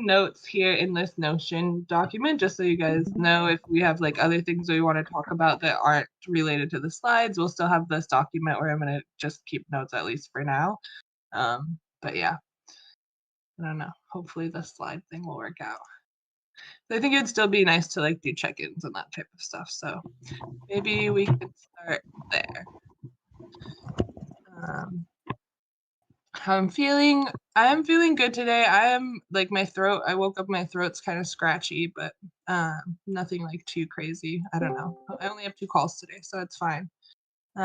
some notes here in this Notion document, just so you guys know if we have like other things we want to talk about that aren't related to the slides. We'll still have this document where I'm going to just keep notes, at least for now. But yeah, I don't know. Hopefully the slide thing will work out. I think it'd still be nice to like do check-ins and that type of stuff. So maybe we can start there. How I'm feeling. I am feeling good today. I am like my throat. I woke up, my throat's kind of scratchy, but nothing like too crazy. I don't know. I only have 2 calls today, so it's fine. If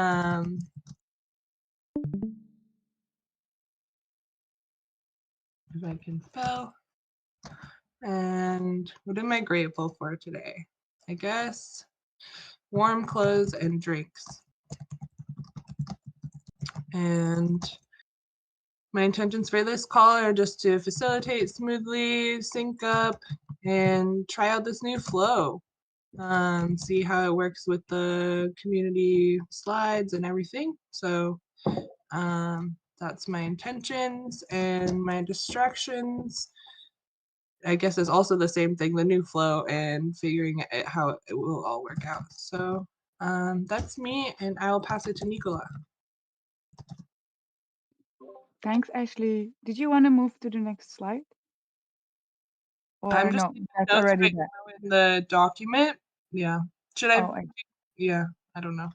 I can spell. And what am I grateful for today? I guess warm clothes and drinks. And my intentions for this call are just to facilitate smoothly, sync up, and try out this new flow. See how it works with the community slides and everything. So that's my intentions, and my distractions, I guess, is also the same thing, the new flow and figuring out how it will all work out. So that's me, and I'll pass it to Nicola. Thanks, Ashley. Did you want to move to the next slide? Or I'm just no, that's notes already right there. now in the document. Yeah. Should I? Oh, Yeah, I don't know.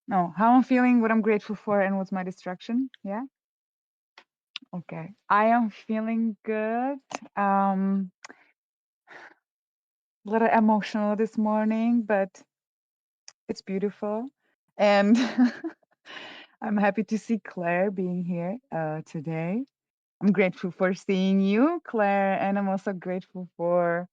No, how I'm feeling, what I'm grateful for, and what's my distraction. Yeah. Okay. I am feeling good. A little emotional this morning, but it's beautiful. And I'm happy to see Claire being here today. I'm grateful for seeing you, Claire, and I'm also grateful for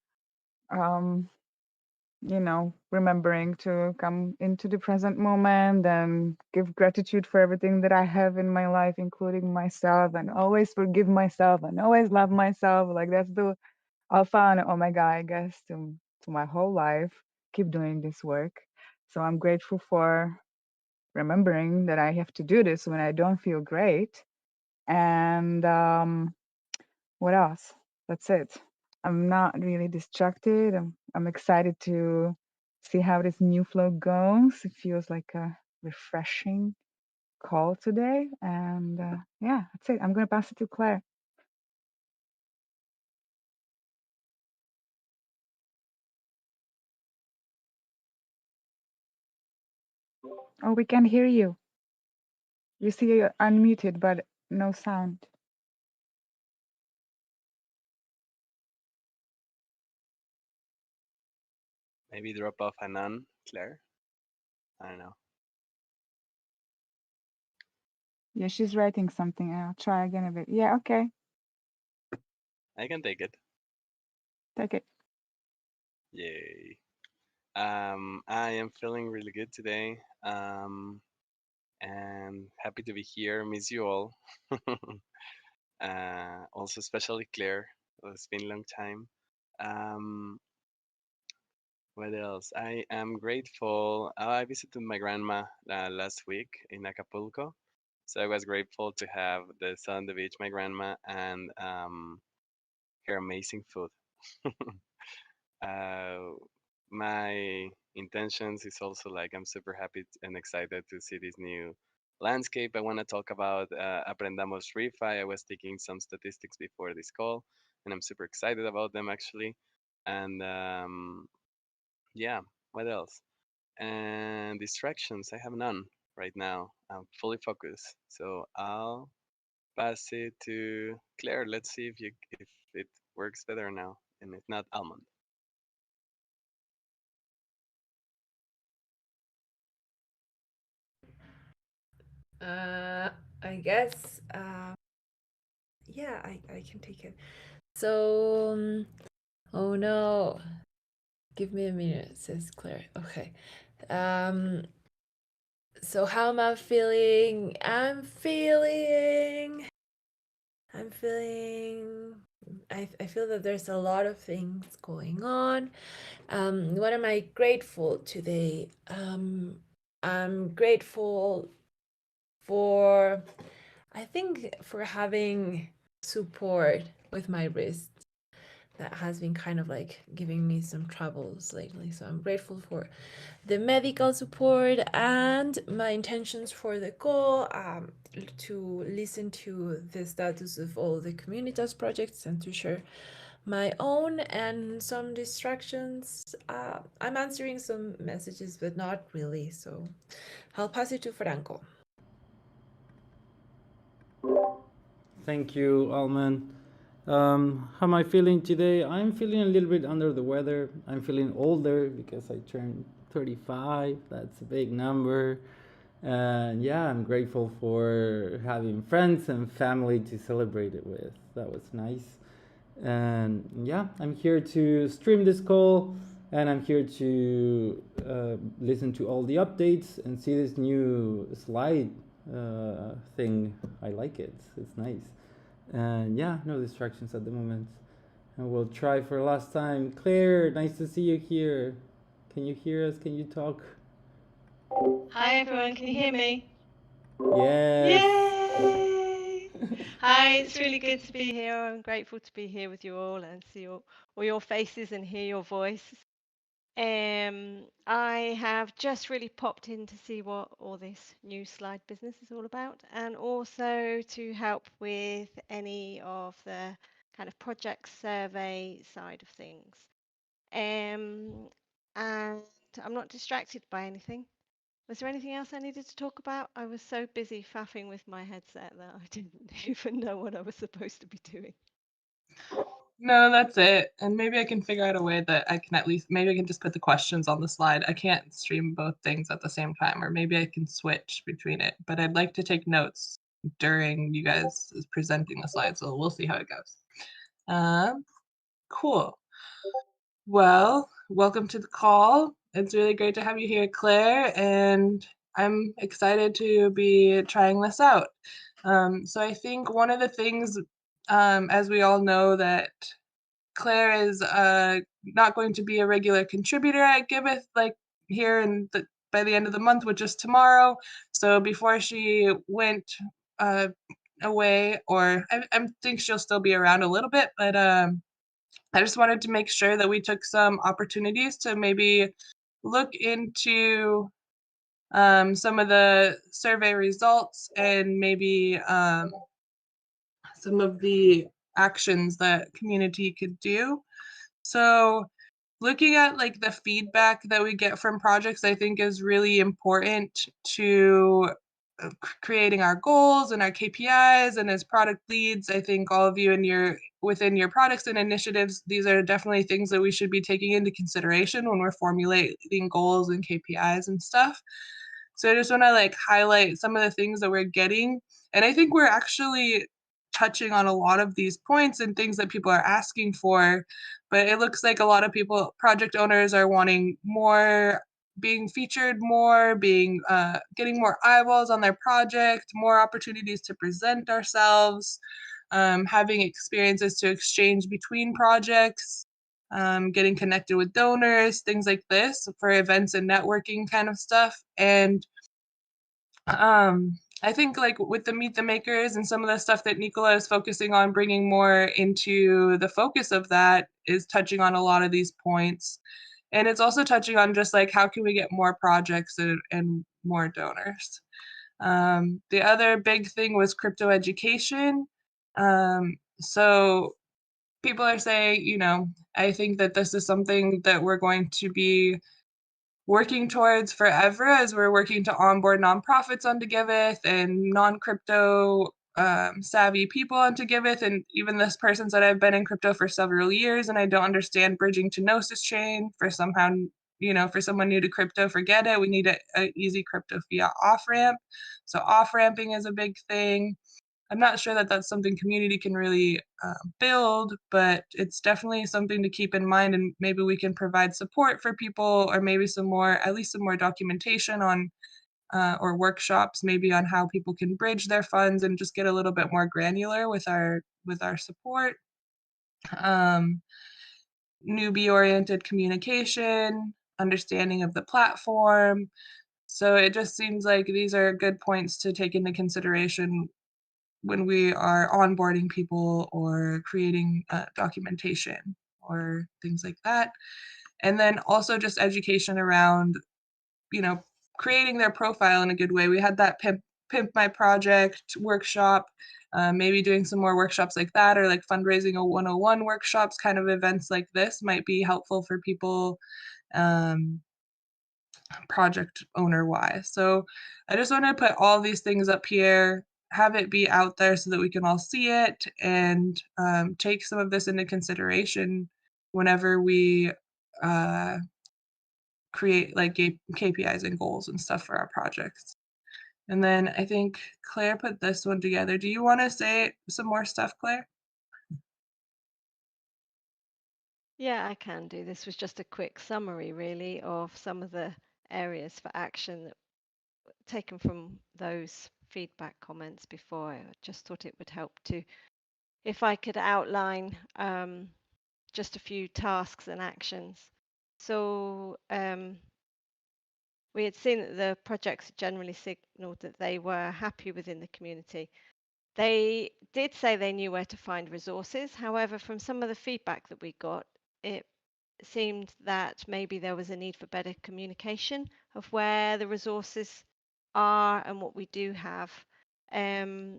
remembering to come into the present moment and give gratitude for everything that I have in my life, including myself, and always forgive myself and always love myself. Like that's the alpha and omega, I guess, to my whole life. Keep doing this work. So I'm grateful for remembering that I have to do this when I don't feel great. And what else? That's it. I'm not really distracted. I'm excited to see how this new flow goes. It feels like a refreshing call today. And yeah, that's it. I'm going to pass it to Claire. Oh, we can hear you. You see you're unmuted, but no sound. Maybe drop off and on, Claire. I don't know. Yeah, she's writing something. I'll try again a bit. Yeah, okay. I can take it. Take it. Yay. I am feeling really good today. And happy to be here. Miss you all. Also, especially Claire. It's been a long time. What else? I am grateful. I visited my grandma last week in Acapulco. So I was grateful to have the sun on the beach, my grandma, and her amazing food. My intentions is also like I'm super happy and excited to see this new landscape. I want to talk about Aprendamos Refi. I was taking some statistics before this call, and I'm super excited about them actually. And yeah, what else? And distractions, I have none right now. I'm fully focused, so I'll pass it to Claire. Let's see if it works better now, and if not, Almond. I guess yeah, I can take it. So oh no, give me a minute, says Claire. Okay. So how am I feeling? I'm feeling I feel that there's a lot of things going on. What am I grateful today? I'm grateful for, I think, for having support with my wrist. that has been kind of like giving me some troubles lately. So I'm grateful for the medical support and my intentions for the call, to listen to the status of all the Communitas projects and to share my own and some distractions. I'm answering some messages, but not really. So I'll pass it to Franco. Thank you, Alman. How am I feeling today? I'm feeling a little bit under the weather. I'm feeling older because I turned 35. That's a big number. And yeah, I'm grateful for having friends and family to celebrate it with. That was nice. And yeah, I'm here to stream this call, and I'm here to listen to all the updates and see this new slide thing. I like it. It's nice. And yeah, no distractions at the moment. And we'll try for last time. Claire, nice to see you here. Can you hear us? Can you talk? Hi everyone, can you hear me? Yes. Yay! Hi, it's really good to be here. I'm grateful to be here with you all and see all your faces and hear your voices. I have just really popped in to see what all this new slide business is all about, and also to help with any of the kind of project survey side of things. And I'm not distracted by anything. Was there anything else I needed to talk about? I was so busy faffing with my headset that I didn't even know what I was supposed to be doing. No, that's it. And maybe I can figure out a way that I can at least, maybe I can just put the questions on the slide. I can't stream both things at the same time, or maybe I can switch between it. But I'd like to take notes during you guys presenting the slide, so we'll see how it goes. Cool. Well, welcome to the call. It's really great to have you here, Claire, and I'm excited to be trying this out. So I think one of the things, as we all know, that Claire is not going to be a regular contributor at Giveth, like here by the end of the month, which is tomorrow. So before she went away, or I think she'll still be around a little bit, but I just wanted to make sure that we took some opportunities to maybe look into some of the survey results and maybe some of the actions that community could do. So looking at like the feedback that we get from projects, I think is really important to creating our goals and our KPIs. And as product leads, I think all of you within your products and initiatives, these are definitely things that we should be taking into consideration when we're formulating goals and KPIs and stuff. So I just want to like highlight some of the things that we're getting. And I think we're actually touching on a lot of these points and things that people are asking for, but it looks like a lot of people, project owners, are wanting more, being featured more, being getting more eyeballs on their project, more opportunities to present ourselves, having experiences to exchange between projects, getting connected with donors, things like this for events and networking kind of stuff. And I think like with the Meet the Makers and some of the stuff that Nicola is focusing on bringing more into the focus of that is touching on a lot of these points. And it's also touching on just like how can we get more projects and more donors. The other big thing was crypto education. So people are saying, I think that this is something that we're going to be working towards forever as we're working to onboard nonprofits onto Giveth and non-crypto savvy people onto Giveth. And even this person said, I've been in crypto for several years and I don't understand bridging to Gnosis chain. For someone new to crypto, forget it. We need an easy crypto fiat off ramp. So off ramping is a big thing. I'm not sure that that's something community can really build, but it's definitely something to keep in mind, and maybe we can provide support for people, or maybe at least some more documentation on or workshops maybe on how people can bridge their funds and just get a little bit more granular with our support. Newbie-oriented communication, understanding of the platform. So it just seems like these are good points to take into consideration when we are onboarding people or creating documentation. or things like that. And then also just education around, creating their profile in a good way. We had that Pimp My Project workshop, maybe doing some more workshops like that, or like fundraising 101 workshops, kind of events like this might be helpful for people, project owner wise. So I just want to put all these things up here, have it be out there so that we can all see it, and take some of this into consideration whenever we create like KPIs and goals and stuff for our projects. And then I think Claire put this one together. Do you want to say some more stuff, Claire? Yeah, I can do. This was just a quick summary, really, of some of the areas for action that taken from those feedback comments before. I just thought it would help to, if I could outline just a few tasks and actions. So we had seen that the projects generally signaled that they were happy within the community. They did say they knew where to find resources. However, from some of the feedback that we got, it seemed that maybe there was a need for better communication of where the resources are and what we do have.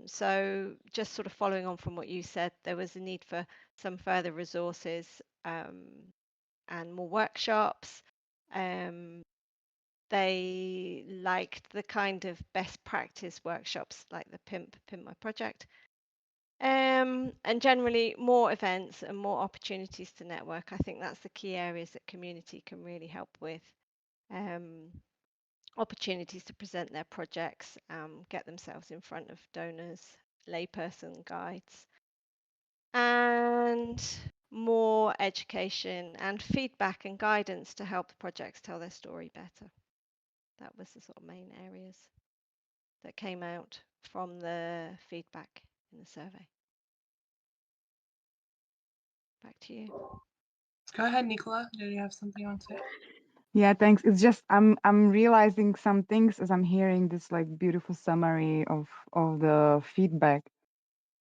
So just sort of following on from what you said, there was a need for some further resources and more workshops. They liked the kind of best practice workshops like the Pimp My Project. And generally more events and more opportunities to network. I think that's the key areas that community can really help with. Opportunities to present their projects, get themselves in front of donors, layperson guides, and more education and feedback and guidance to help the projects tell their story better. That was the sort of main areas that came out from the feedback in the survey. Back to you. Go ahead, Nicola. Did you have something on to say? Yeah, thanks. It's just I'm realizing some things as I'm hearing this like beautiful summary of the feedback.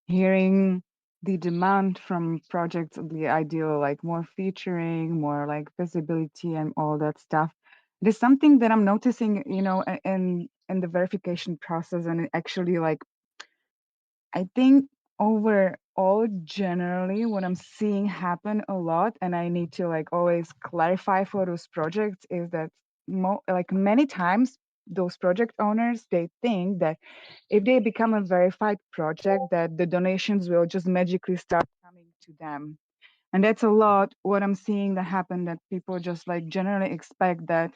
Hearing the demand from projects, the ideal like more featuring, more like visibility and all that stuff. There's something that I'm noticing, in the verification process, and it actually like I think overall, generally, what I'm seeing happen a lot, and I need to like always clarify for those projects, is that like many times those project owners, they think that if they become a verified project, that the donations will just magically start coming to them. And that's a lot what I'm seeing that happen, that people just like generally expect that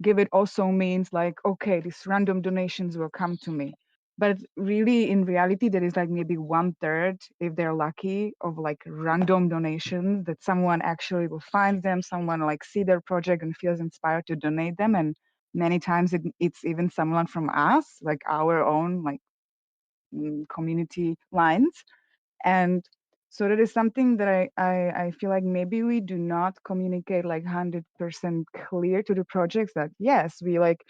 Giveth also means like, okay, these random donations will come to me. But really, in reality, there is like maybe 1/3, if they're lucky, of like random donations that someone actually will find them, someone like see their project and feels inspired to donate them. And many times it's even someone from us, like our own like community lines. And so that is something that I feel like maybe we do not communicate like 100% clear to the projects that yes, we like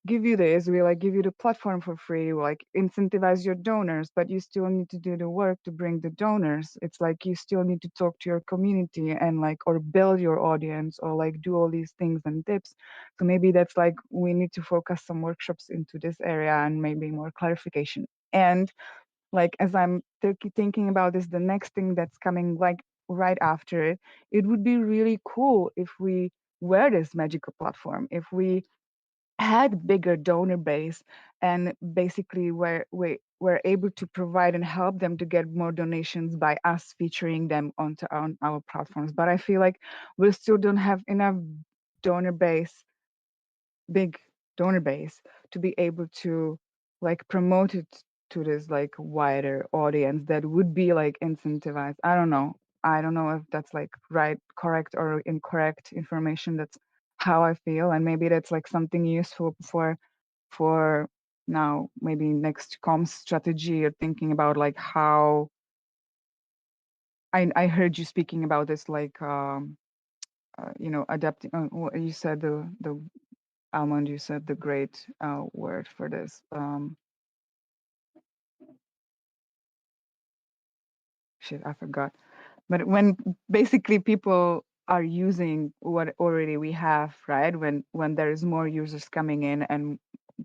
give you this, we like give you the platform for free, we like incentivize your donors, but you still need to do the work to bring the donors. It's like you still need to talk to your community and like or build your audience or like do all these things and tips. So maybe that's like we need to focus some workshops into this area and maybe more clarification. And like as I'm thinking about this, the next thing that's coming like right after it, it would be really cool if we were this magical platform, if we had bigger donor base and basically we're able to provide and help them to get more donations by us featuring them on our platforms. But I feel like we still don't have enough donor base, big donor base, to be able to like promote it to this like wider audience that would be like incentivized. I don't know if that's like right, correct or incorrect information. That's how I feel, and maybe that's like something useful for now, maybe next comms strategy, or thinking about like how I heard you speaking about this like adapting, you said the Almond, you said the great word for this. Shit, I forgot. But when basically people are using what already we have, right? When there is more users coming in and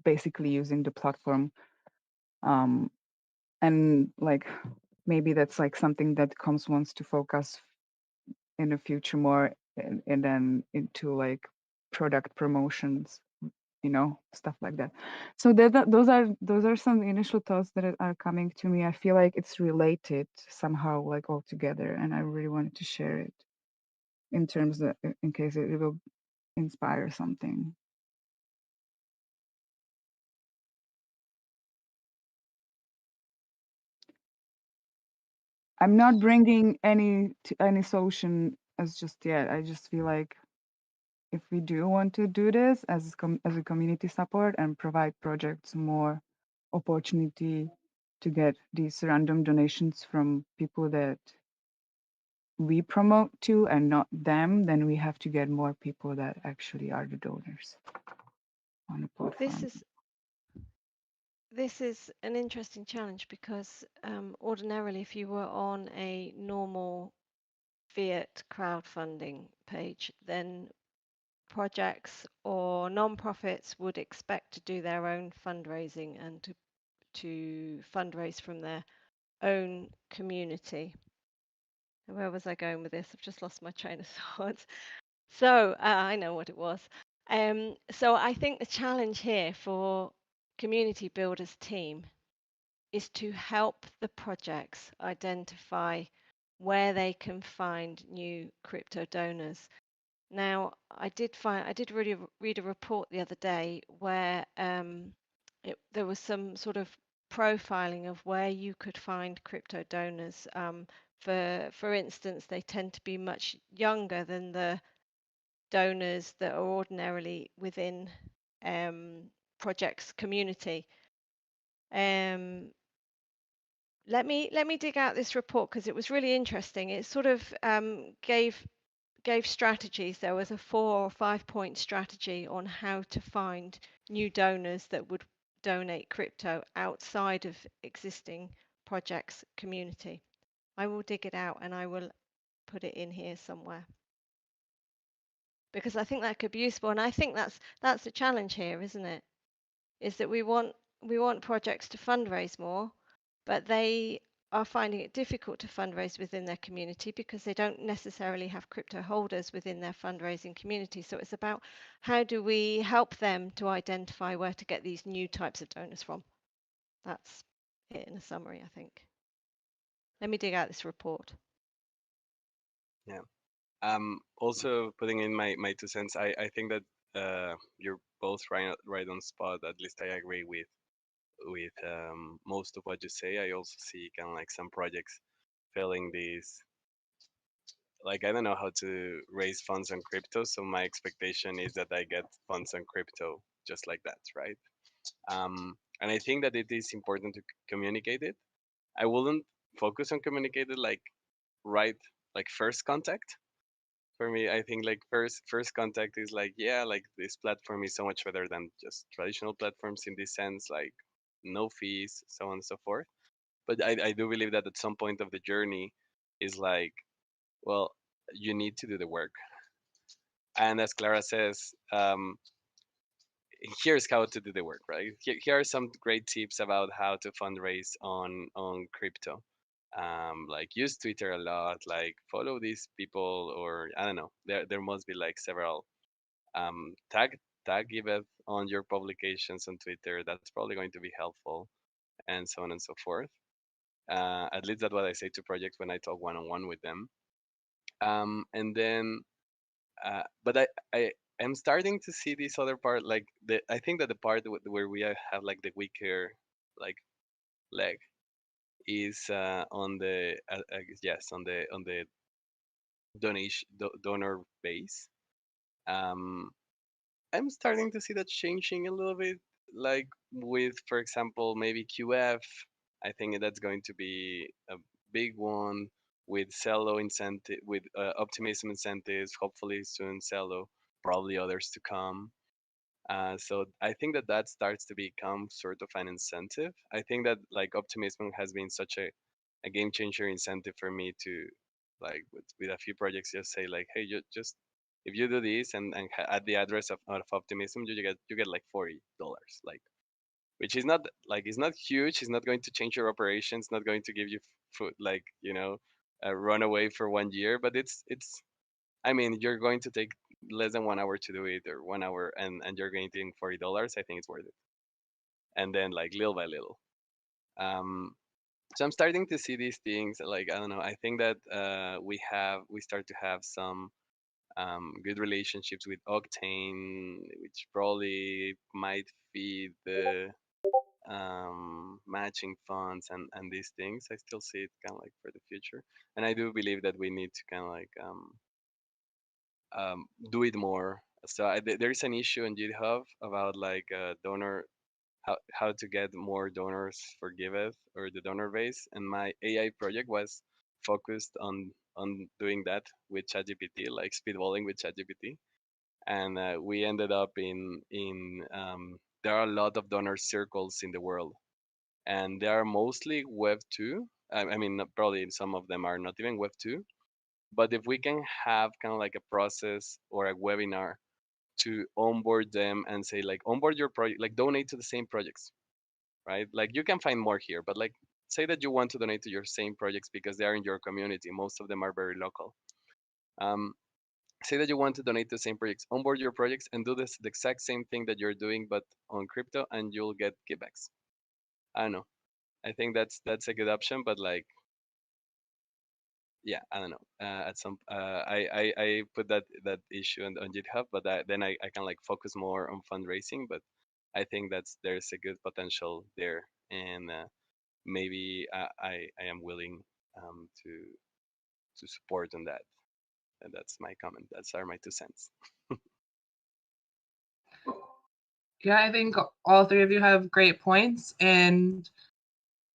basically using the platform, um, and like maybe that's like something that Coms wants to focus in the future more, and then into like product promotions, stuff like that. So those are some initial thoughts that are coming to me. I feel like it's related somehow, like all together, and I really wanted to share it in terms of, in case it will inspire something. I'm not bringing any solution as just yet. I just feel like if we do want to do this as a community support and provide projects more opportunity to get these random donations from people that we promote to and not them, then we have to get more people that actually are the donors on the This platform. is this is an interesting challenge because ordinarily, if you were on a normal fiat crowdfunding page, then projects or non-profits would expect to do their own fundraising and to fundraise from their own community. And where was I going with this? I've just lost my train of thought. So I know what it was. So I think the challenge here for Community Builders team is to help the projects identify where they can find new crypto donors. Now, I did really read a report the other day where there was some sort of profiling of where you could find crypto donors. For instance, they tend to be much younger than the donors that are ordinarily within projects community. Let me dig out this report because it was really interesting. It sort of gave strategies. There was a 4 or 5 point strategy on how to find new donors that would donate crypto outside of existing projects community. I will dig it out and I will put it in here somewhere because I think that could be useful, and I think that's the challenge here, isn't it? Is that we want projects to fundraise more, but they are finding it difficult to fundraise within their community because they don't necessarily have crypto holders within their fundraising community. So it's about how do we help them to identify where to get these new types of donors from. That's it in a summary, I think. Let me dig out this report. Yeah. Also putting in my 2 cents, I think that you're both right on spot. At least I agree with most of what you say. I also see kind of like some projects failing these. Like I don't know how to raise funds on crypto, so my expectation is that I get funds on crypto just like that, right? And I think that it is important to communicate it. I wouldn't focus on communicate it like right like first contact. For me, I think like first contact is like, yeah, like this platform is so much better than just traditional platforms in this sense, like no fees, so on and so forth. But I do believe that at some point of the journey is like, well, you need to do the work. And as Clara says, here's how to do the work, right? Here are some great tips about how to fundraise on crypto. Like use Twitter a lot, like follow these people, or I don't know. There must be like several tag Giveth on your publications on Twitter. That's probably going to be helpful, and so on and so forth. At least that's what I say to projects when I talk one on one with them. And then, but I am starting to see this other part. Like I think that the part where we have like the weaker like leg is on the yes on the donor base. Um, I'm starting to see that changing a little bit. Like with, for example, maybe QF. I think that's going to be a big one with Cello incentive, with optimism incentives. Hopefully soon Cello, probably others to come. So I think that that starts to become sort of an incentive. I think that like optimism has been such a game changer incentive for me like with a few projects, just say like, hey, you just if you do this and add the address of optimism, you get like $40, like, which is not like, it's not huge. It's not going to change your operations. Not going to give you food, like, a runaway for 1 year. But it's I mean, you're going to take less than 1 hour to do it, or 1 hour, and you're getting $40. I think it's worth it. And then, like, little by little. Um, so I'm starting to see these things. Like, I don't know. I think that we start to have some good relationships with Octane, which probably might feed the matching funds and these things. I still see it kind of like for the future, and I do believe that we need to kind of like do it more. So there's an issue on GitHub about like donor, how to get more donors for Giveth or the donor base, and my AI project was focused on doing that with ChatGPT, like speedballing with ChatGPT, and we ended up in there are a lot of donor circles in the world, and they are mostly Web 2. I mean, probably some of them are not even Web 2, but if we can have kind of like a process or a webinar to onboard them and say like, onboard your project, like donate to the same projects, right? Like, you can find more here, but like, say that you want to donate to your same projects because they are in your community. Most of them are very local. Um, Say that you want to donate to the same projects, onboard your projects and do the exact same thing that you're doing, but on crypto, and you'll get givebacks. I don't know. I think that's a good option, but like, yeah, I don't know. At some, I put that issue on GitHub, but then I can like focus more on fundraising. But I think there's a good potential there, and maybe I am willing to support on that. And that's my comment. That's are my 2 cents. Yeah, I think all three of you have great points, and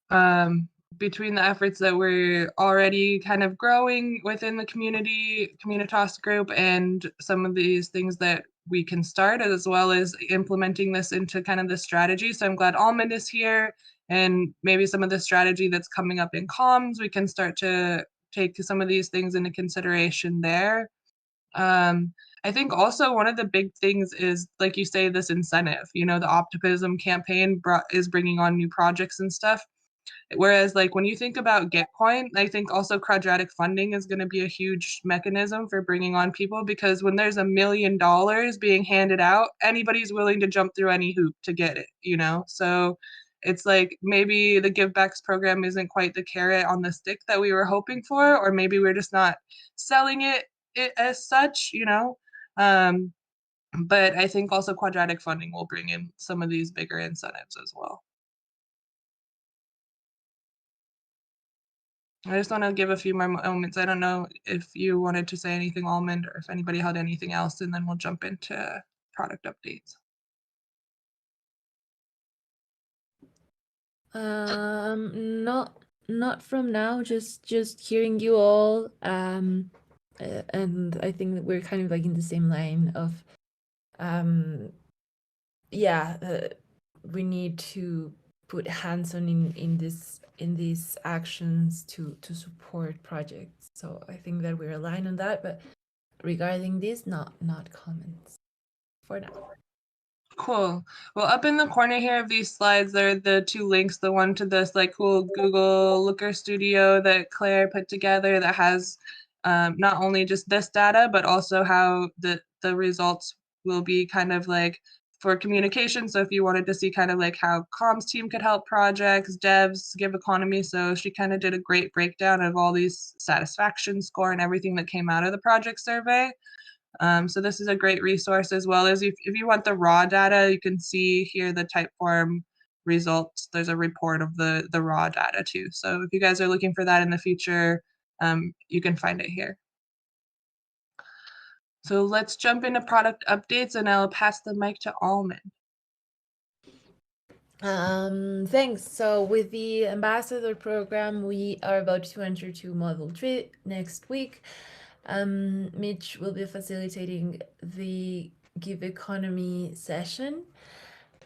um, between the efforts that we're already kind of growing within the Communitas group, and some of these things that we can start, as well as implementing this into kind of the strategy. So I'm glad Almond is here, and maybe some of the strategy that's coming up in comms, we can start to take some of these things into consideration there. I think also one of the big things is, like you say, this incentive. The optimism campaign is bringing on new projects and stuff. Whereas, like, when you think about Gitcoin, I think also quadratic funding is going to be a huge mechanism for bringing on people, because when there's $1 million being handed out, anybody's willing to jump through any hoop to get it. So it's like, maybe the givebacks program isn't quite the carrot on the stick that we were hoping for, or maybe we're just not selling it as such. Um, but I think also quadratic funding will bring in some of these bigger incentives as well. I just want to give a few more moments. I don't know if you wanted to say anything, Almond, or if anybody had anything else, and then we'll jump into product updates. Not from now. Just hearing you all. And I think that we're kind of like in the same line of, yeah, we need to put hands on in these actions to support projects. So I think that we're aligned on that. But regarding this, not comments for now. Cool. Well, up in the corner here of these slides, there are the 2 links. The one to this like cool Google Looker Studio that Claire put together that has not only just this data, but also how the results will be kind of like for communication. So if you wanted to see kind of like how comms team could help projects, devs, give economy. So she kind of did a great breakdown of all these satisfaction score and everything that came out of the project survey. So this is a great resource, as well as if you want the raw data, you can see here the Typeform results. There's a report of the raw data too. So if you guys are looking for that in the future, you can find it here. So let's jump into product updates, and I'll pass the mic to Almond. Thanks. So with the ambassador program, we are about to enter to module 3 next week. Mitch will be facilitating the Give Economy session.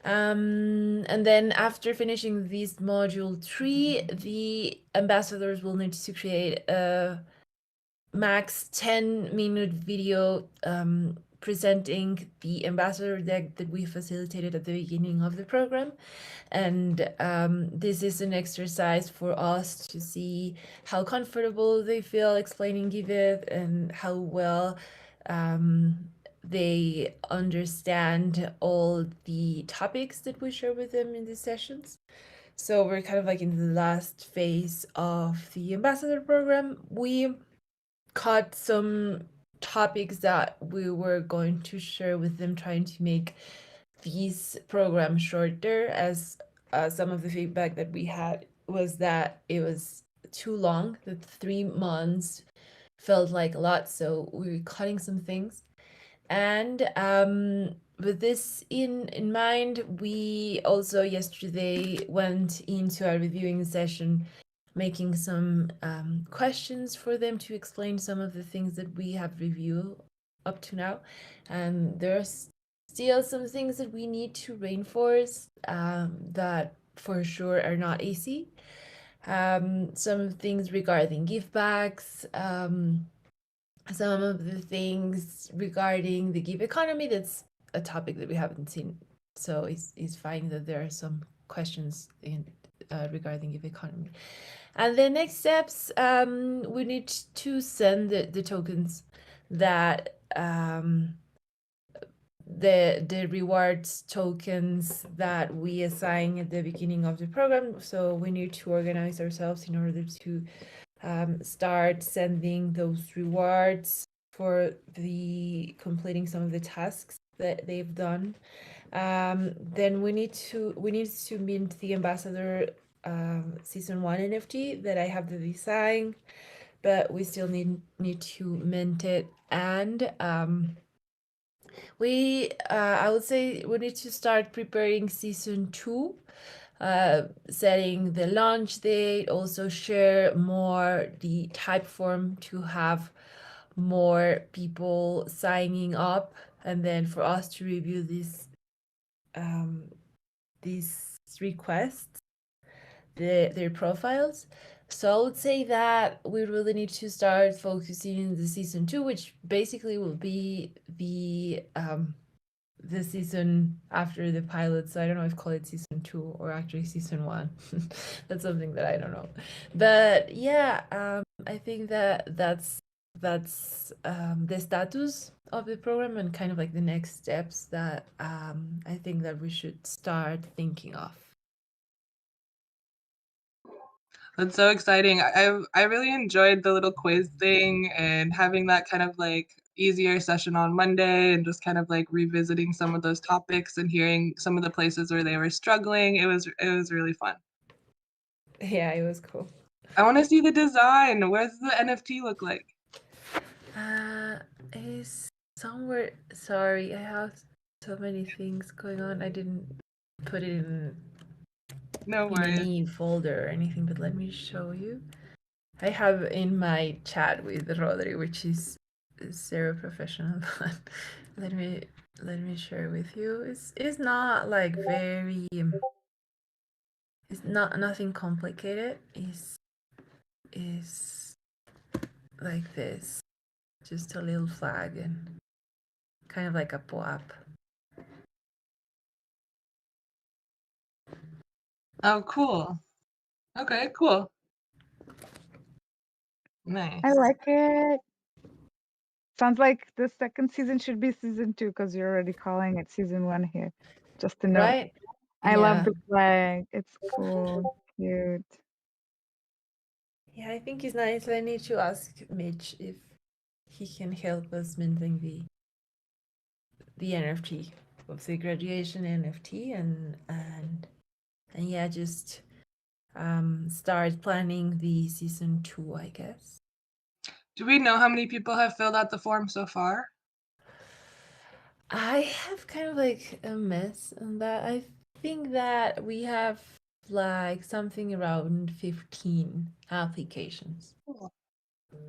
And then after finishing this module 3, the ambassadors will need to create a max 10-minute video presenting the ambassador deck that we facilitated at the beginning of the program. And this is an exercise for us to see how comfortable they feel explaining Giveth and how well they understand all the topics that we share with them in these sessions. So we're kind of like in the last phase of the ambassador program. We caught some topics that we were going to share with them, trying to make these programs shorter, as some of the feedback that we had was that it was too long, that 3 months felt like a lot, so we were cutting some things. And with this in mind, we also yesterday went into our reviewing session, making some questions for them to explain some of the things that we have reviewed up to now. And there's still some things that we need to reinforce that for sure are not easy. Some things regarding give backs, some of the things regarding the gig economy. That's a topic that we haven't seen, so it's fine that there are some questions in regarding gig economy. And the next steps, we need to send the tokens that the rewards tokens that we assign at the beginning of the program. So we need to organize ourselves in order to start sending those rewards for the completing some of the tasks that they've done. Then we need to mint the ambassador season 1 NFT that I have the design, but we still need to mint it. And I would say we need to start preparing season 2, setting the launch date, also share more the type form to have more people signing up, and then for us to review these requests, their profiles. So I would say that we really need to start focusing in the season 2, which basically will be the season after the pilot. So I don't know if call it season 2 or actually season 1. That's something that I don't know. But yeah, I think that's the status of the program and kind of like the next steps that I think that we should start thinking of. That's so exciting. I really enjoyed the little quiz thing and having that kind of like easier session on Monday and just kind of like revisiting some of those topics and hearing some of the places where they were struggling. It was really fun. Yeah, it was cool. I want to see the design. What does the NFT look like? It's somewhere. Sorry, I have so many things going on. I didn't put it in any folder or anything, but let me show you. I have in my chat with Rodri, which is zero professional, but let me share with you. It's not like very. It's not nothing complicated. Is like this, just a little flag and kind of like a pop. Oh, cool. Okay, cool. Nice. I like it. Sounds like the second season should be season 2 because you're already calling it season 1 here. Just to know. Right? I love the flag. It's cool, cute. Yeah, I think it's nice. I need to ask Mitch if he can help us minting the NFT of the graduation NFT and yeah, just start planning the season 2, I guess. Do we know how many people have filled out the form so far? I have kind of like a mess on that. I think that we have like something around 15 applications.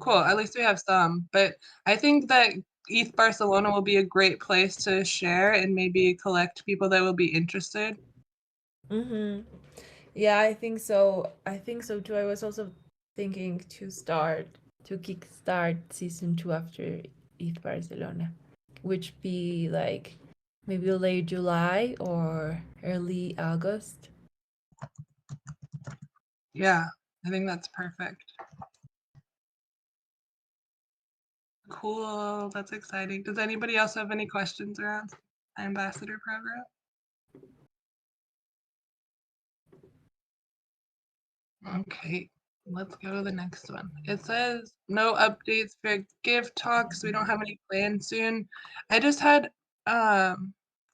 Cool. At least we have some. But I think that ETH Barcelona will be a great place to share and maybe collect people that will be interested. Yeah, I think so. I think so too. I was also thinking to start to kickstart season 2 after ETH Barcelona, which be like maybe late July or early August. Yeah, I think that's perfect. Cool. That's exciting. Does anybody else have any questions around the ambassador program? Okay, let's go to the next one. It says no updates for Give talks. We don't have any planned soon. I just had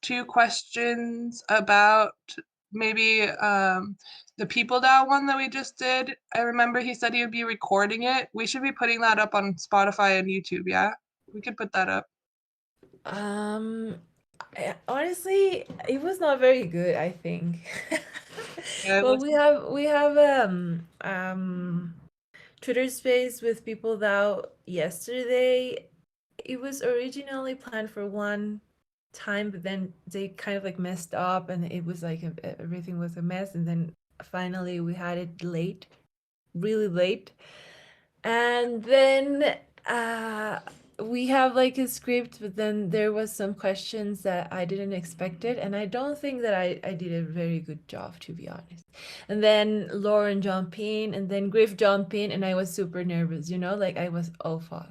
2 questions about maybe the People DAO one that we just did. I remember he said he would be recording it. We should be putting that up on Spotify and YouTube, yeah? We could put that up. Honestly, it was not very good, I think. Yeah, Well, we have Twitter space with People DAO yesterday. It was originally planned for one time, but then they kind of like messed up and it was like everything was a mess, and then finally we had it late, really late. And then we have like a script, but then there was some questions that I didn't expect it, and I don't think that I did a very good job, to be honest. And then Lauren jumped in, and then Griff jumped in, and I was super nervous, like I was, oh fuck.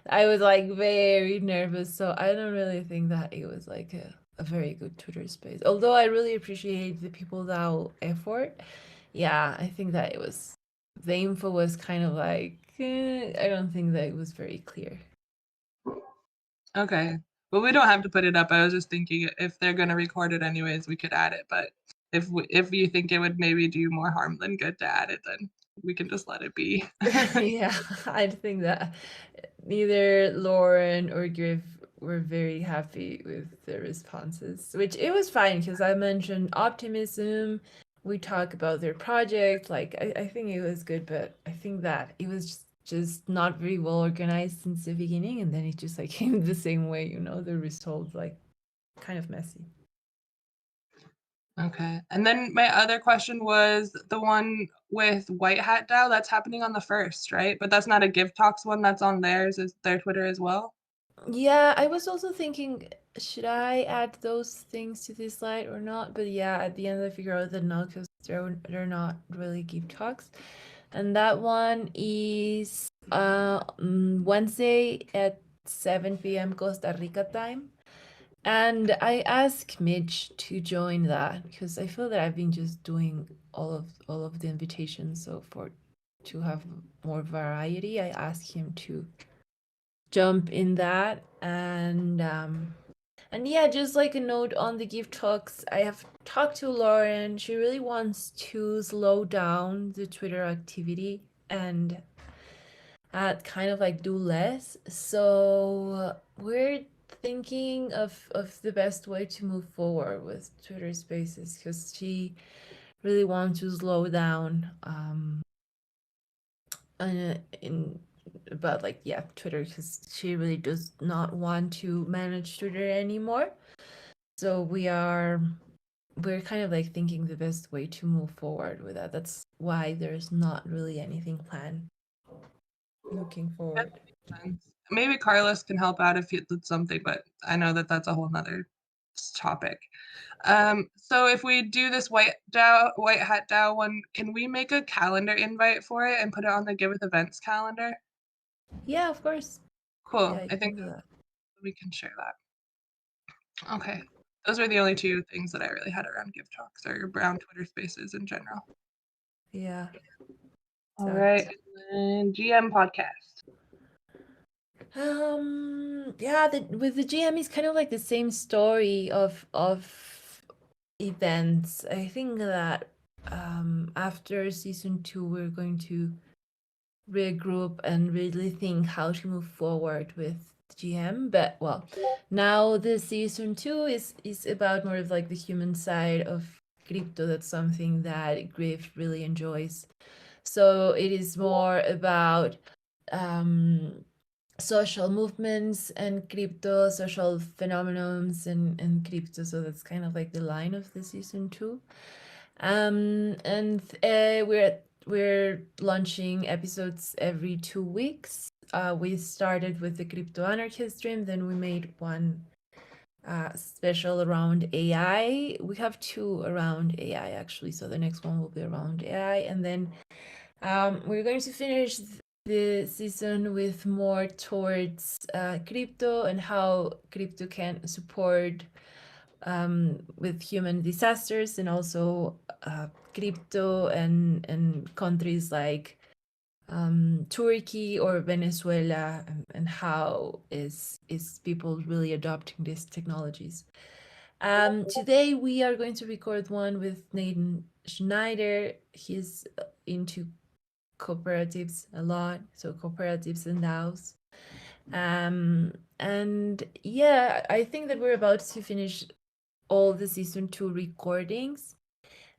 I was like very nervous, so I don't really think that it was like a very good Twitter space. Although I really appreciate the People DAO effort. Yeah, I think that the info was kind of like, I don't think that it was very clear. Okay. Well, we don't have to put it up. I was just thinking if they're going to record it anyways, we could add it. But if you think it would maybe do more harm than good to add it, then we can just let it be. Yeah, I think that neither Lauren or Griff were very happy with the responses, which it was fine because I mentioned optimism. We talk about their project. Like, I think it was good, but I think that it was just not very well organized since the beginning, and then it just like came the same way, the result like kind of messy. Okay. And then my other question was the one with White Hat DAO that's happening on the 1st, right? But that's not a Give Talks one, that's on theirs, is their Twitter as well. Yeah, I was also thinking, should I add those things to this slide or not? But yeah, at the end I figure out that no, because they're not really Give Talks. And that one is Wednesday at 7 p.m. Costa Rica time. And I asked Mitch to join that because I feel that I've been just doing all of the invitations. So to have more variety, I asked him to jump in that. And yeah, just like a note on the Give Talks, I have talked to Lauren. She really wants to slow down the Twitter activity and kind of like do less. So we're thinking of the best way to move forward with Twitter Spaces because she really wants to slow down about like Twitter, because she really does not want to manage Twitter anymore. So we're kind of like thinking the best way to move forward with that. That's why there's not really anything planned looking forward. Maybe Carlos can help out if he did something, but I know that that's a whole nother topic. So if we do this White Hat DAO one, can we make a calendar invite for it and put it on the Giveth events calendar? Yeah, of course. Cool. Yeah, I think we can share that. Okay. Those are the only 2 things that I really had around Give Talks or around Twitter Spaces in general. Yeah. All right. And GM podcast. Yeah, with the GM is kind of like the same story of events. I think that after season 2 we're going to regroup and really think how to move forward with GM. But well, now the season 2 is about more of like the human side of crypto. That's something that Griff really enjoys. So it is more about social movements and crypto, social phenomenons and crypto. So that's kind of like the line of the season 2. And we're we're launching episodes every 2 weeks. We started with the crypto anarchist stream, then we made one special around AI. We have two around AI actually, so the next one will be around AI, and then we're going to finish the season with more towards crypto and how crypto can support with human disasters, and also crypto and countries like Turkey or Venezuela, and how is people really adopting these technologies. Today we are going to record one with Nathan Schneider. He's into cooperatives a lot, so cooperatives and DAOs. And yeah, I think that we're about to finish all the season 2 recordings.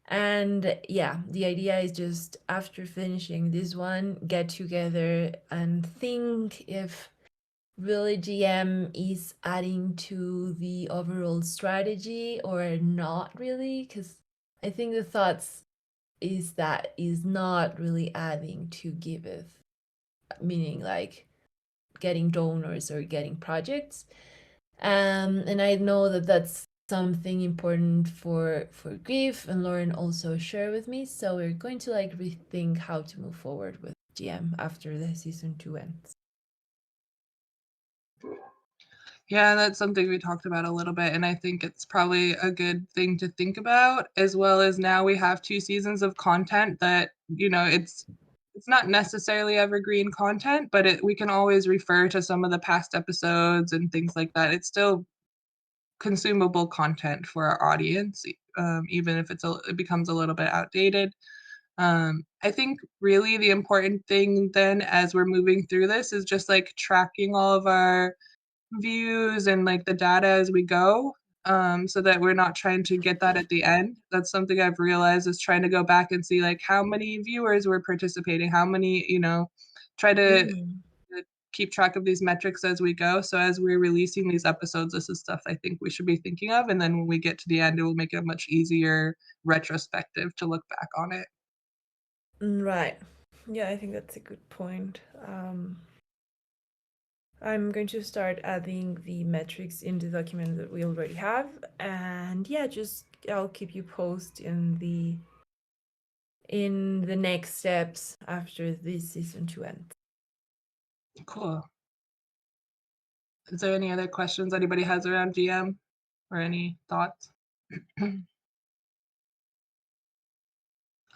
And yeah, the idea is just after finishing this one, get together and think if really GM is adding to the overall strategy or not really, because I think the thoughts is that is not really adding to Giveth, meaning like getting donors or getting projects. And I know that that's something important for Grief, and Lauren also share with me. So we're going to like rethink how to move forward with GM after the season 2 ends. Yeah, that's something we talked about a little bit, and I think it's probably a good thing to think about, as well as now we have 2 seasons of content that, you know, it's not necessarily evergreen content, but we can always refer to some of the past episodes and things like that. It's still consumable content for our audience, even if it becomes a little bit outdated. I think really the important thing then as we're moving through this is just like tracking all of our views and like the data as we go, so that we're not trying to get that at the end. That's something I've realized, is trying to go back and see like how many viewers were participating, how many, try to keep track of these metrics as we go. So as we're releasing these episodes, this is stuff I think we should be thinking of. And then when we get to the end, it will make it much easier retrospective to look back on it. Right. Yeah, I think that's a good point. I'm going to start adding the metrics in the document that we already have, and yeah, just I'll keep you posted in the next steps after this season 2 ends. Cool. Is there any other questions anybody has around GM or any thoughts?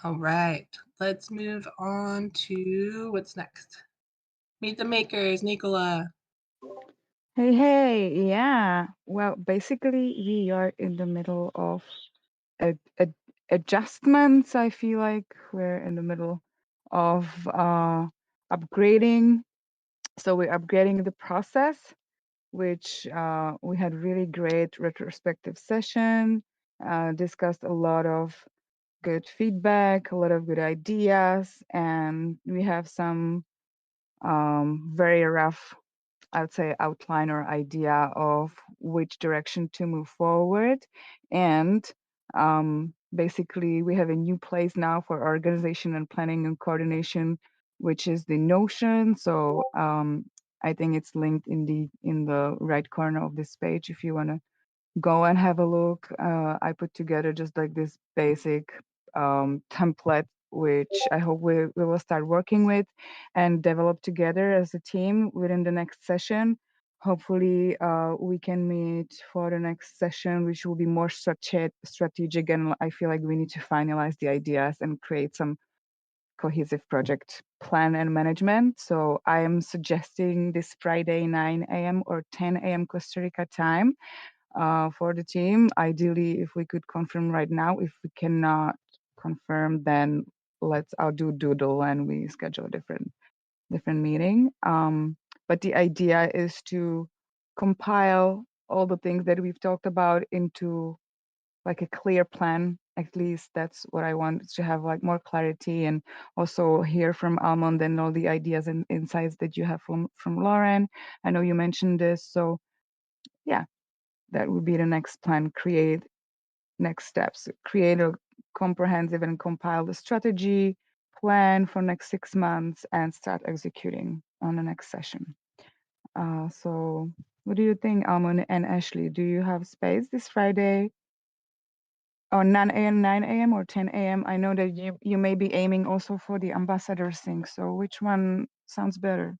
All right, let's move on to what's next. Meet the makers, Nicola. Hey, yeah. Well, basically, we are in the middle of adjustments. I feel like we're in the middle of upgrading. So we're upgrading the process, which we had really great retrospective session, discussed a lot of good feedback, a lot of good ideas, and we have some very rough, I would say, outline or idea of which direction to move forward. And basically, we have a new place now for organization and planning and coordination, which is the Notion. So I think it's linked in the right corner of this page if you want to go and have a look. I put together just like this basic template, which I hope we will start working with and develop together as a team within the next session. Hopefully, we can meet for the next session, which will be more strategic. And I feel like we need to finalize the ideas and create some cohesive project plan and management. So I am suggesting this Friday, 9 a.m. or 10 a.m. Costa Rica time for the team. Ideally, if we could confirm right now. If we cannot confirm, then I'll do doodle and we schedule a different meeting. But the idea is to compile all the things that we've talked about into like a clear plan. At least that's what I want, is to have like more clarity, and also hear from Almond and all the ideas and insights that you have from Lauren. I know you mentioned this, so yeah, that would be the next plan. Next steps, create a comprehensive and compile the strategy, plan for next 6 months and start executing on the next session. So what do you think, Almond and Ashley? Do you have space this Friday? Or 9 a.m., 9 a.m. or 10 a.m.? I know that you may be aiming also for the ambassador thing. So which one sounds better?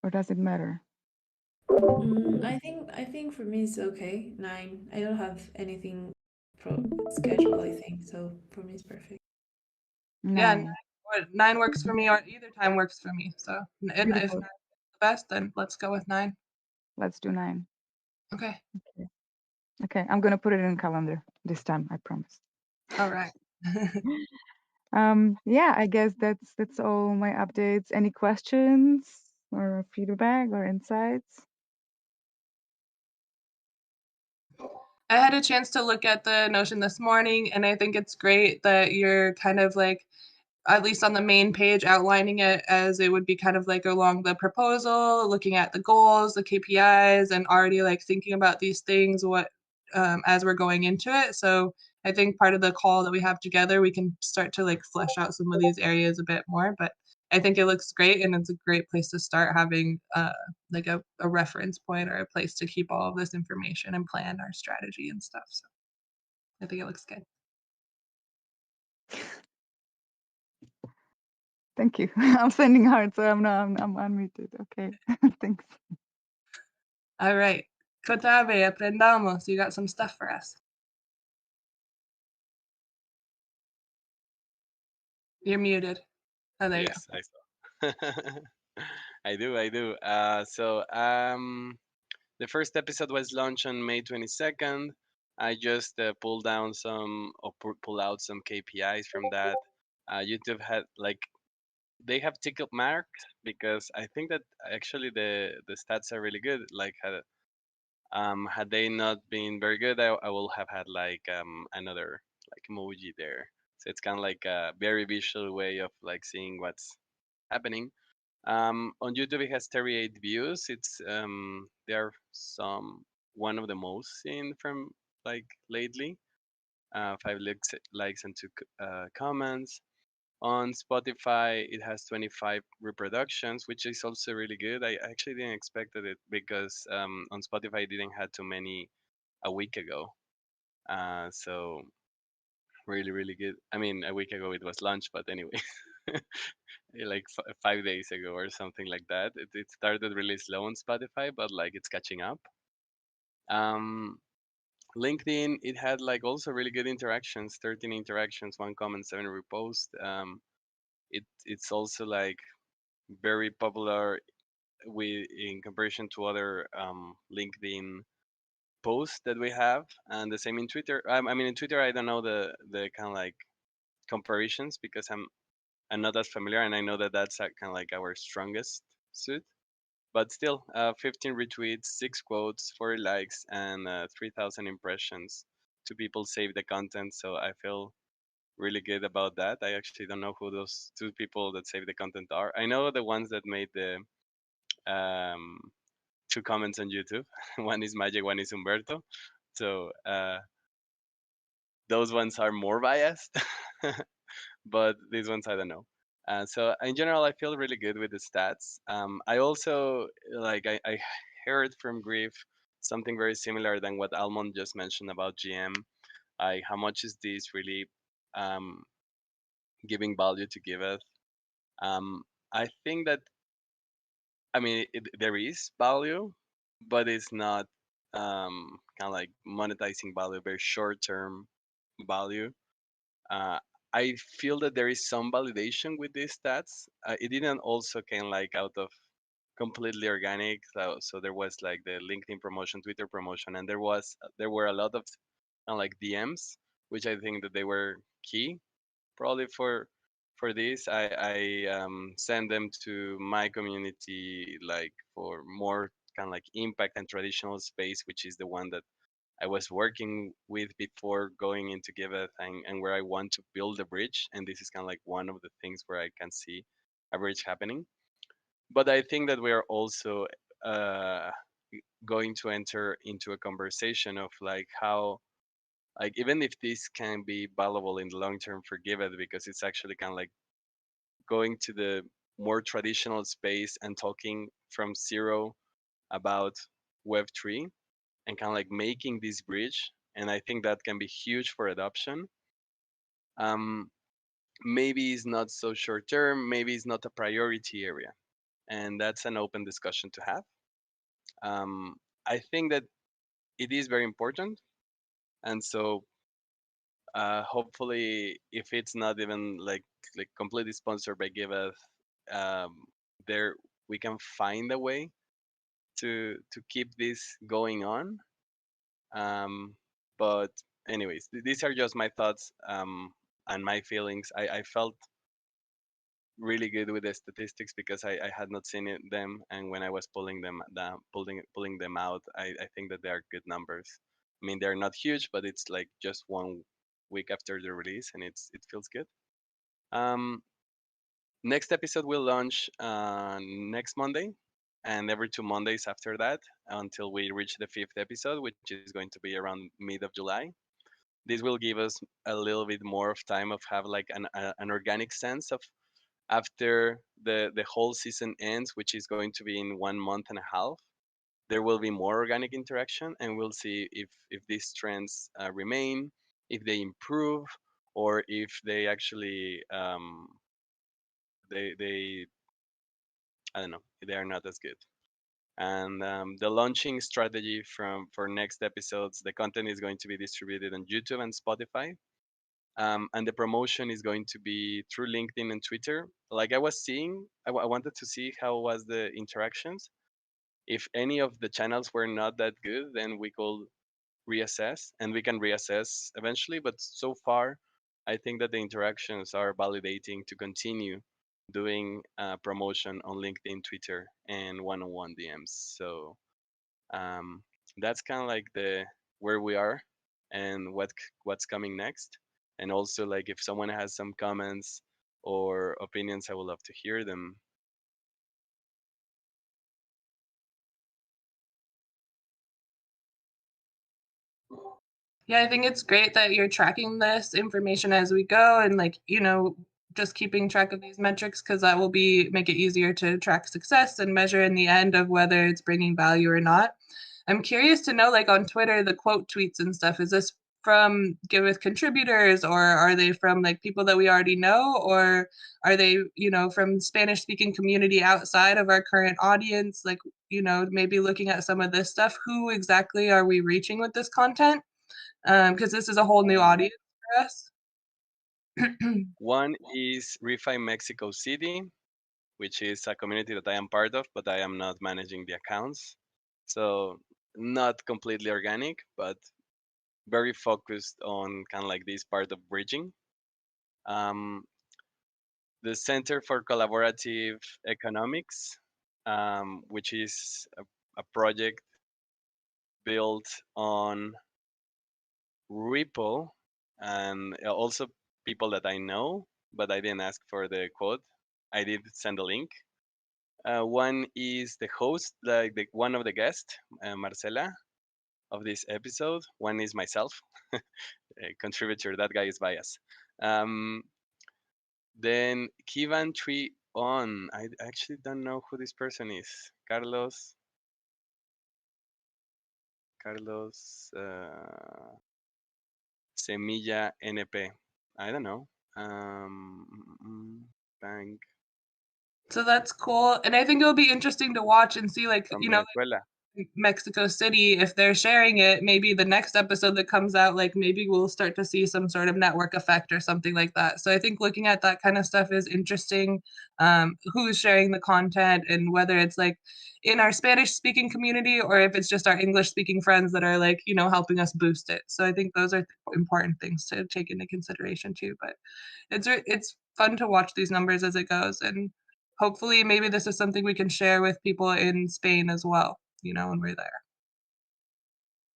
Or does it matter? I think for me it's okay. 9. I don't have anything scheduled, I think. So for me it's perfect. Yeah, 9. 9 works for me, or either time works for me. So if 9 is Beautiful. the best, then let's go with 9. Let's do 9. Okay. Okay, I'm gonna put it in calendar this time, I promise. All right. Yeah, I guess that's all my updates. Any questions or feedback or insights? I had a chance to look at the Notion this morning, and I think it's great that you're kind of like, at least on the main page, outlining it as it would be kind of like along the proposal, looking at the goals, the KPIs, and already like thinking about these things as we're going into it. So I think part of the call that we have together, we can start to like flesh out some of these areas a bit more. But I think it looks great, and it's a great place to start having like a reference point or a place to keep all of this information and plan our strategy and stuff. So I think it looks good. Thank you. I'm sending hearts, so I'm unmuted. Okay, thanks. All right. Kotabe, aprendamos. You got some stuff for us. You're muted. Oh, there you go. Yes, I saw. I do. The first episode was launched on May 22nd. I just pull out some KPIs from that. YouTube had like they have ticket marks because I think that actually the stats are really good. Like had they not been very good, I will have had like another like emoji there. So it's kind of like a very visual way of like seeing what's happening. On YouTube, it has 38 views. It's there are some one of the most seen from like lately. 5 likes and 2 comments. On Spotify, it has 25 reproductions, which is also really good. I actually didn't expect it because on Spotify, it didn't have too many a week ago. So really, really good. I mean, a week ago it was launched, but anyway, like 5 days ago or something like that. It started really slow on Spotify, but like it's catching up. Um, LinkedIn, it had like also really good interactions, 13 interactions, 1 comment, 7 reposts. It's also like very popular with in comparison to other LinkedIn posts that we have, and the same in Twitter. I mean, in Twitter, I don't know the kind of like comparisons because I'm not as familiar, and I know that that's kind of like our strongest suit. But still, 15 retweets, 6 quotes, 40 likes, and 3,000 impressions. 2 people saved the content, so I feel really good about that. I actually don't know who those 2 people that saved the content are. I know the ones that made the um, 2 comments on YouTube. One is Magic, one is Humberto. So those ones are more biased, but these ones I don't know. So in general, I feel really good with the stats. I also I heard from Grief something very similar than what Almond just mentioned about GM. How much is this really um, giving value to Giveth? I think that there is value, but it's not kind of like monetizing value, very short term value. Uh, I feel that there is some validation with these stats. It didn't also came like out of completely organic. So there was like the LinkedIn promotion, Twitter promotion, and there were a lot of like DMs, which I think that they were key probably for this. I send them to my community like for more kind of like impact and traditional space, which is the one that I was working with before going into Giveth, and where I want to build a bridge. And this is kind of like one of the things where I can see a bridge happening. But I think that we are also uh, going to enter into a conversation of like how like even if this can be valuable in the long term for Giveth, because it's actually kind of like going to the more traditional space and talking from zero about Web3 and kind of like making this bridge. And I think that can be huge for adoption. Um, Maybe it's not so short term, maybe it's not a priority area. And that's an open discussion to have. Um, I think that it is very important. And so hopefully, if it's not even like completely sponsored by Giveth, um, there we can find a way to keep this going on. But anyways, these are just my thoughts and my feelings. I felt really good with the statistics because I had not seen them, and when I was pulling them down, pulling them out, I think that they are good numbers. I mean, they're not huge, but it's like just 1 week after the release, and it feels good. Um, Next episode will launch next Monday, and every 2 Mondays after that until we reach the fifth episode, which is going to be around mid of July. This will give us a little bit more of time of have like an organic sense of after the whole season ends, which is going to be in 1 month and a half. There will be more organic interaction, and we'll see if these trends remain, if they improve, or if they actually they I don't know, they are not as good. And the launching strategy for next episodes, the content is going to be distributed on YouTube and Spotify. And the promotion is going to be through LinkedIn and Twitter. Like I was seeing, I wanted to see how was the interactions. If any of the channels were not that good, then we could reassess, and we can reassess eventually. But so far, I think that the interactions are validating to continue doing promotion on LinkedIn, Twitter, and one-on-one DMs. So um, that's kind of like the where we are and what's coming next. And also, like if someone has some comments or opinions, I would love to hear them. Yeah, I think it's great that you're tracking this information as we go and like, just keeping track of these metrics because that will make it easier to track success and measure in the end of whether it's bringing value or not. I'm curious to know, like on Twitter, the quote tweets and stuff, is this from Giveth contributors or are they from like people that we already know or are they, from Spanish speaking community outside of our current audience? Like, maybe looking at some of this stuff, who exactly are we reaching with this content? Because this is a whole new audience for us. One is Refi Mexico City, which is a community that I am part of, but I am not managing the accounts. So not completely organic, but very focused on kind of like this part of bridging. Um, the Center for Collaborative Economics, which is a project built on Ripple and also people that I know, but I didn't ask for the quote. I did send a link. One is the host, like one of the guests, Marcela, of this episode. One is myself, a contributor. That guy is biased. Um, then Kivan Tree On. I actually don't know who this person is. Carlos Semilla NP. I don't know. Bank So that's cool. And I think it'll be interesting to watch and see, like, from Venezuela. Mexico City, if they're sharing it, maybe the next episode that comes out, like maybe we'll start to see some sort of network effect or something like that. So I think looking at that kind of stuff is interesting. Who's sharing the content and whether it's like in our Spanish speaking community or if it's just our English speaking friends that are like, helping us boost it. So I think those are important things to take into consideration too. But it's fun to watch these numbers as it goes, and hopefully maybe this is something we can share with people in Spain as well, when we're there.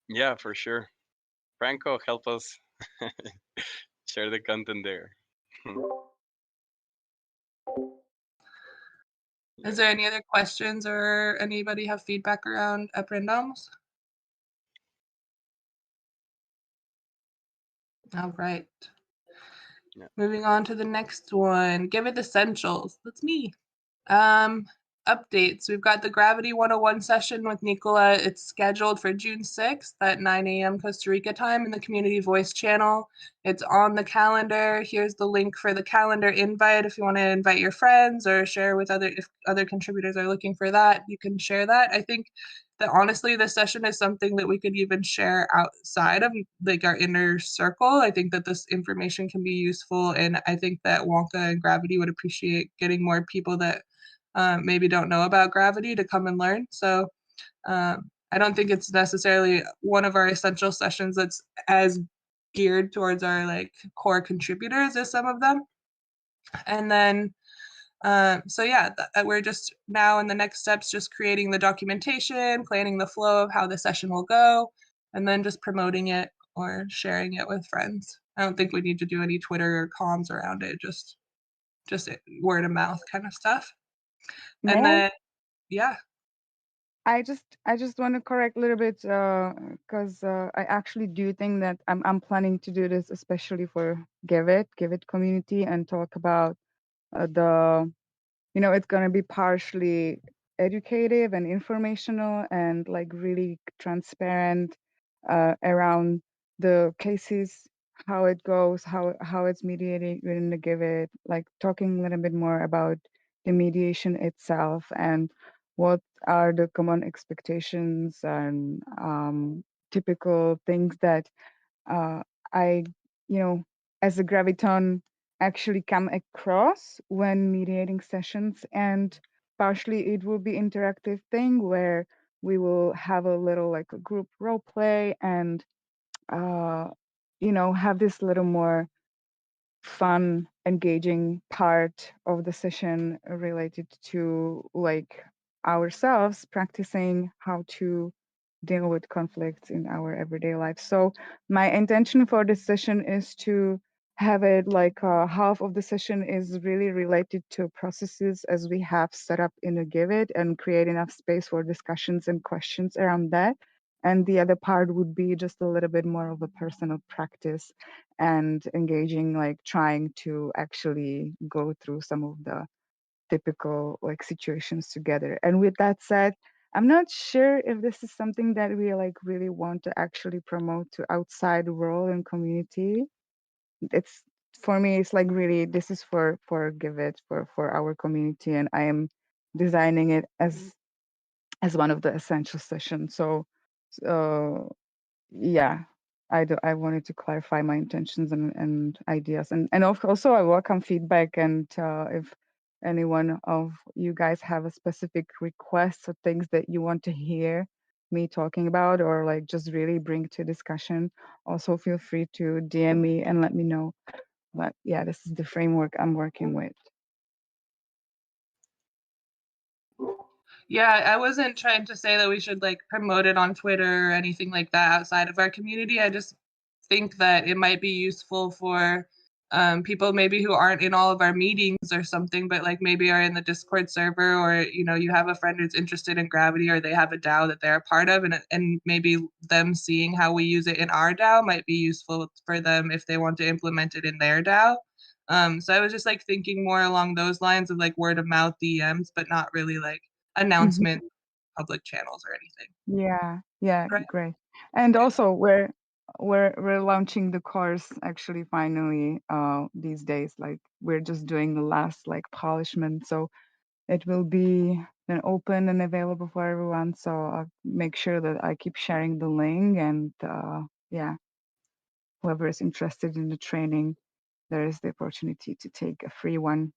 Yeah, for sure. Franco, help us share the content there. Is there any other questions or anybody have feedback around Aprendamos? All right. Yeah. Moving on to the next one. Giveth Essentials. That's me. Updates. We've got the Gravity 101 session with Nicola. It's scheduled for June 6th at 9 a.m. Costa Rica time in the Community Voice channel. It's on the calendar. Here's the link for the calendar invite. If you want to invite your friends or share with if other contributors are looking for that, you can share that. I think that honestly, this session is something that we could even share outside of like our inner circle. I think that this information can be useful, and I think that Wonka and Gravity would appreciate getting more people that maybe don't know about Gravity to come and learn. So I don't think it's necessarily one of our essential sessions that's as geared towards our like core contributors as some of them. And then so yeah, we're just now in the next steps, just creating the documentation, planning the flow of how the session will go, and then just promoting it or sharing it with friends. I don't think we need to do any Twitter or comms around it, just word of mouth kind of stuff. May And I? then yeah. I just want to correct a little bit because I actually do think that I'm planning to do this especially for Giveth community and talk about the it's going to be partially educative and informational and like really transparent around the cases, how it goes, how it's mediated within the Giveth, like talking a little bit more about the mediation itself and what are the common expectations and typical things that I, as a graviton, actually come across when mediating sessions. And partially it will be interactive thing where we will have a little like a group role play and, have this little more fun, engaging part of the session related to like ourselves practicing how to deal with conflicts in our everyday life. So my intention for this session is to have it like half of the session is really related to processes as we have set up in a Giveth and create enough space for discussions and questions around that. And the other part would be just a little bit more of a personal practice and engaging, like trying to actually go through some of the typical like situations together. And with that said, I'm not sure if this is something that we like really want to actually promote to outside world and community. It's for me, it's like really this is for Giveth for our community, and I am designing it as one of the essential sessions. So yeah, I wanted to clarify my intentions and ideas, and also I welcome feedback, and if anyone of you guys have a specific request or things that you want to hear me talking about or like just really bring to discussion, also feel free to DM me and let me know. But yeah, this is the framework I'm working with. Yeah, I wasn't trying to say that we should like promote it on Twitter or anything like that outside of our community. I just think that it might be useful for people maybe who aren't in all of our meetings or something, but like maybe are in the Discord server, or you have a friend who's interested in Gravity, or they have a DAO that they're a part of, and maybe them seeing how we use it in our DAO might be useful for them if they want to implement it in their DAO. So I was just like thinking more along those lines of like word of mouth DMs, but not really like announcement, public channels or anything. Yeah, Right. great. And also we're launching the course actually finally these days. Like we're just doing the last like polishment. So it will be then open and available for everyone. So I'll make sure that I keep sharing the link, and yeah, whoever is interested in the training, there is the opportunity to take a free one.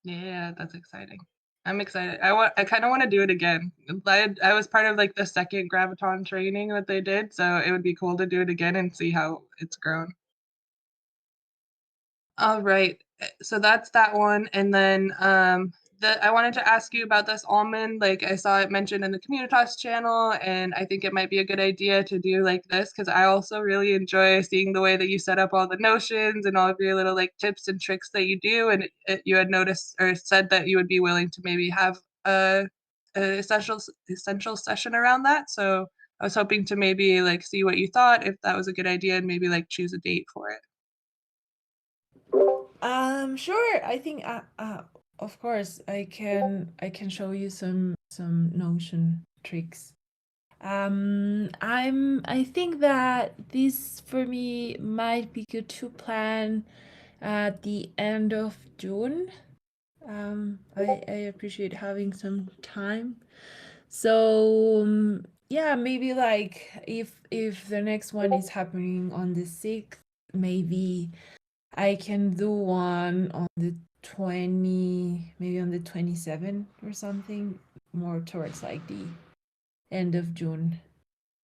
Yeah, that's exciting. I'm excited. I kind of want to do it again. I was part of like the second Graviton training that they did, so it would be cool to do it again and see how it's grown. All right. So that's that one. And then I wanted to ask you about this almond. Like I saw it mentioned in the Communitas channel, and I think it might be a good idea to do like this because I also really enjoy seeing the way that you set up all the notions and all of your little like tips and tricks that you do. And you had noticed or said that you would be willing to maybe have a essential session around that. So I was hoping to maybe like see what you thought, if that was a good idea, and maybe like choose a date for it. Sure. I think of course I can show you some Notion tricks. I think that this for me might be good to plan at the end of June. I appreciate having some time. So yeah, maybe like if the next one is happening on the 6th, maybe I can do one on the 20, maybe on the 27th or something, more towards like the end of June.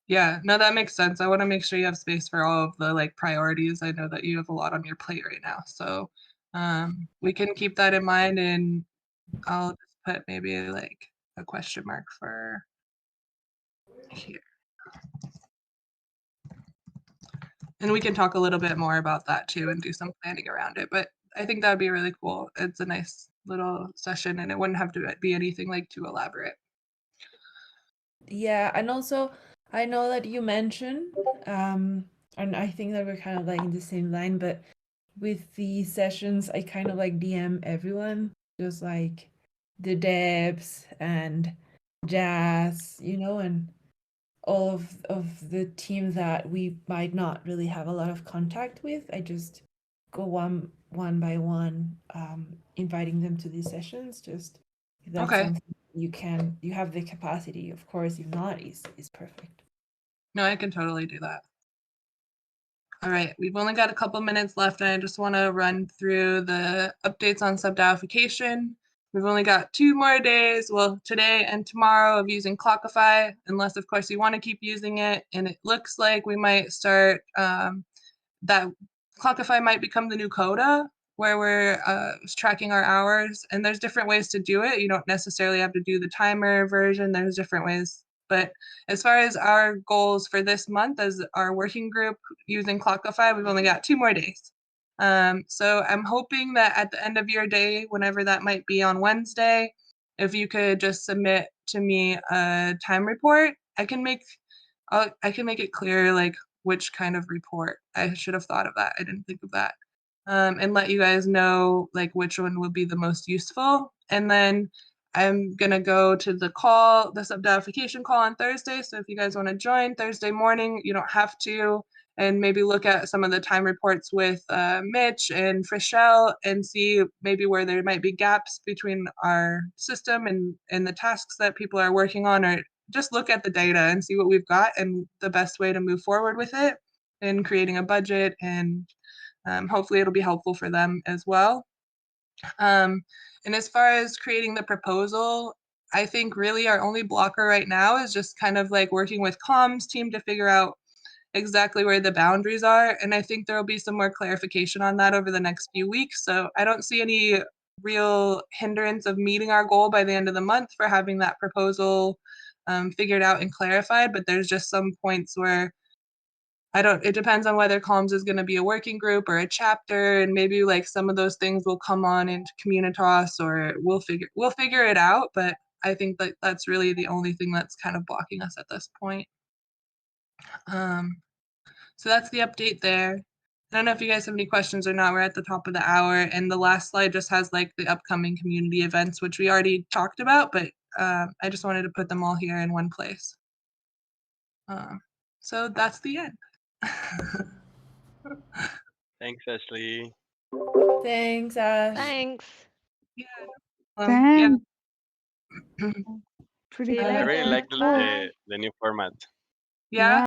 Yeah, no, that makes sense. I want to make sure you have space for all of the like priorities. I know that you have a lot on your plate right now, so we can keep that in mind, and I'll just put maybe like a question mark for here. And we can talk a little bit more about that too and do some planning around it. But I think that would be really cool. It's a nice little session, and it wouldn't have to be anything like too elaborate. Yeah, and also I know that you mentioned, and I think that we're kind of like in the same line, but with the sessions, I kind of like DM everyone, just like the devs and Jazz, and all of the team that we might not really have a lot of contact with. I just go one by one, inviting them to these sessions. Just if that's Okay. something you have the capacity, of course. If not, is perfect. No, I can totally do that. All right, we've only got a couple minutes left, and I just want to run through the updates on subdaification. We've only got 2 more days, well, today and tomorrow, of using Clockify, unless, of course, you want to keep using it. And it looks like we might start, that Clockify might become the new Coda, where we're tracking our hours. And there's different ways to do it. You don't necessarily have to do the timer version. There's different ways. But as far as our goals for this month as our working group using Clockify, we've only got 2 more days. So I'm hoping that at the end of your day, whenever that might be on Wednesday, if you could just submit to me a time report, I can make it clear like which kind of report. I should have thought of that. I didn't think of that. And let you guys know like which one would be the most useful. And then I'm gonna go to the subdaification call on Thursday. So if you guys want to join Thursday morning, you don't have to, and maybe look at some of the time reports with Mitch and Frischel and see maybe where there might be gaps between our system and the tasks that people are working on, or just look at the data and see what we've got and the best way to move forward with it and creating a budget, and hopefully it'll be helpful for them as well. And as far as creating the proposal, I think really our only blocker right now is just kind of like working with comms team to figure out exactly where the boundaries are. And I think there will be some more clarification on that over the next few weeks. So I don't see any real hindrance of meeting our goal by the end of the month for having that proposal figured out and clarified. But there's just some points where it depends on whether comms is going to be a working group or a chapter, and maybe like some of those things will come on into Communitas, or we'll figure it out. But I think that that's really the only thing that's kind of blocking us at this point. So that's the update there. I don't know if you guys have any questions or not. We're at the top of the hour, and the last slide just has like the upcoming community events, which we already talked about, but I just wanted to put them all here in one place. So that's the end. Thanks, Ashley. Thanks, Ash. Thanks. Yeah. Thanks. Yeah. Pretty See you I later. really like Bye. the new format. Yeah.